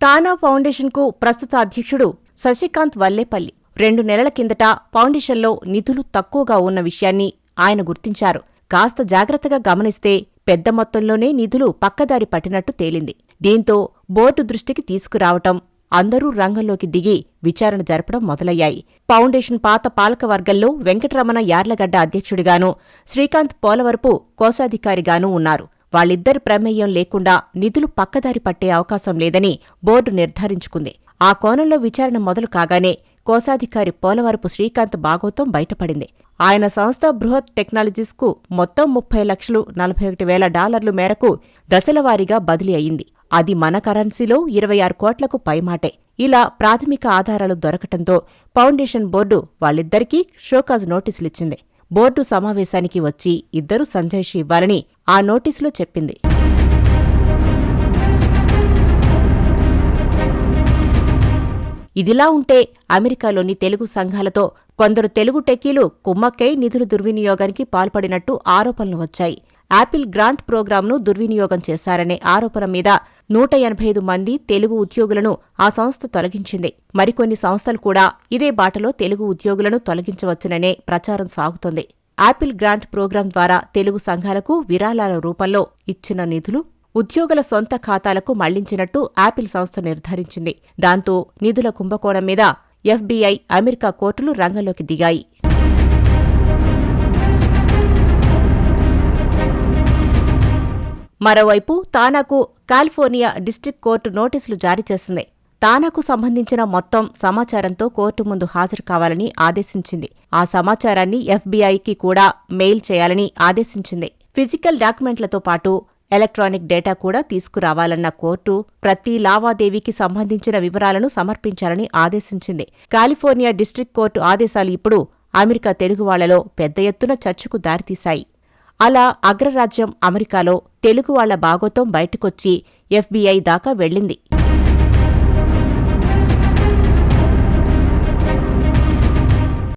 తానా ఫౌండేషన్కు ప్రస్తుత అధ్యక్షుడు శశికాంత్ వల్లేపల్లి 2 నెలల కిందట ఫౌండేషన్లో నిధులు తక్కువగా ఉన్న విషయాన్ని ఆయన గుర్తించారు. కాస్త జాగ్రత్తగా గమనిస్తే పెద్ద మొత్తంలోనే నిధులు పక్కదారి పట్టినట్టు తేలింది. దీంతో బోర్డు దృష్టికి తీసుకురావటం, అందరూ రంగంలోకి దిగి విచారణ జరపడం మొదలయ్యాయి. ఫౌండేషన్ పాత పాలకవర్గంలో వెంకటరమణ యార్లగడ్డ అధ్యక్షుడిగానూ, శ్రీకాంత్ పోలవరపు కోశాధికారిగానూ ఉన్నారు. వాళ్ళిద్దరి ప్రమేయం లేకుండా నిధులు పక్కదారి పట్టే అవకాశం లేదని బోర్డు నిర్ధారించుకుంది. ఆ కోణంలో విచారణ మొదలు కాగానే కోశాధికారి పోలవరపు శ్రీకాంత్ బాగోతం బయటపడింది. ఆయన సంస్థ బృహత్ టెక్నాలజీస్కు మొత్తం $30,41,000 మేరకు దశలవారీగా బదిలీ అయింది. అది మన కరెన్సీలో 26 కోట్లకు పైమాటే. ఇలా ప్రాథమిక ఆధారాలు దొరకటంతో ఫౌండేషన్ బోర్డు వాళ్ళిద్దరికీ షోకాజ్ నోటీసులిచ్చింది. బోర్డు సమావేశానికి వచ్చి ఇద్దరూ సంజాయిషీ ఇవ్వాలని ఆ నోటీసులో చెప్పింది. ఇదిలా ఉంటే అమెరికాలోని తెలుగు సంఘాలతో కొందరు తెలుగు టెక్కీలు కుమ్మక్కై నిధుల దుర్వినియోగానికి పాల్పడినట్టు ఆరోపణలు వచ్చాయి. యాపిల్ గ్రాంట్ ప్రోగ్రాంను దుర్వినియోగం చేశారనే ఆరోపణ మీద 185 మంది తెలుగు ఉద్యోగులను ఆ సంస్థ తొలగించింది. మరికొన్ని సంస్థలు కూడా ఇదే బాటలో తెలుగు ఉద్యోగులను తొలగించవచ్చుననే ప్రచారం సాగుతోంది. యాపిల్ గ్రాంట్ ప్రోగ్రాం ద్వారా తెలుగు సంఘాలకు విరాళాల రూపంలో ఇచ్చిన నిధులు ఉద్యోగుల సొంత ఖాతాలకు మళ్లించినట్టు యాపిల్ సంస్థ నిర్ధారించింది. దాంతో నిధుల కుంభకోణం మీద ఎఫ్బీఐ, అమెరికా కోర్టులు రంగంలోకి దిగాయి. మరోవైపు తానాకు కాలిఫోర్నియా డిస్ట్రిక్ట్ కోర్టు నోటీసులు జారీ చేసింది. తానాకు సంబంధించిన మొత్తం సమాచారంతో కోర్టు ముందు హాజరు కావాలని ఆదేశించింది. ఆ సమాచారాన్ని ఎఫ్బీఐకి కూడా మెయిల్ చేయాలని ఆదేశించింది. ఫిజికల్ డాక్యుమెంట్లతో పాటు ఎలక్ట్రానిక్ డేటా కూడా తీసుకురావాలన్న కోర్టు ప్రతి లావాదేవీకి సంబంధించిన వివరాలను సమర్పించాలని ఆదేశించింది. కాలిఫోర్నియా డిస్ట్రిక్ట్ కోర్టు ఆదేశాలు ఇప్పుడు అమెరికా తెలుగువాళ్లలో పెద్ద ఎత్తున చర్చకు దారితీశాయి. అలా అగ్రరాజ్యం అమెరికాలో తెలుగువాళ్ల బాగోతం బయటకొచ్చి ఎఫ్బీఐ దాకా వెళ్ళింది.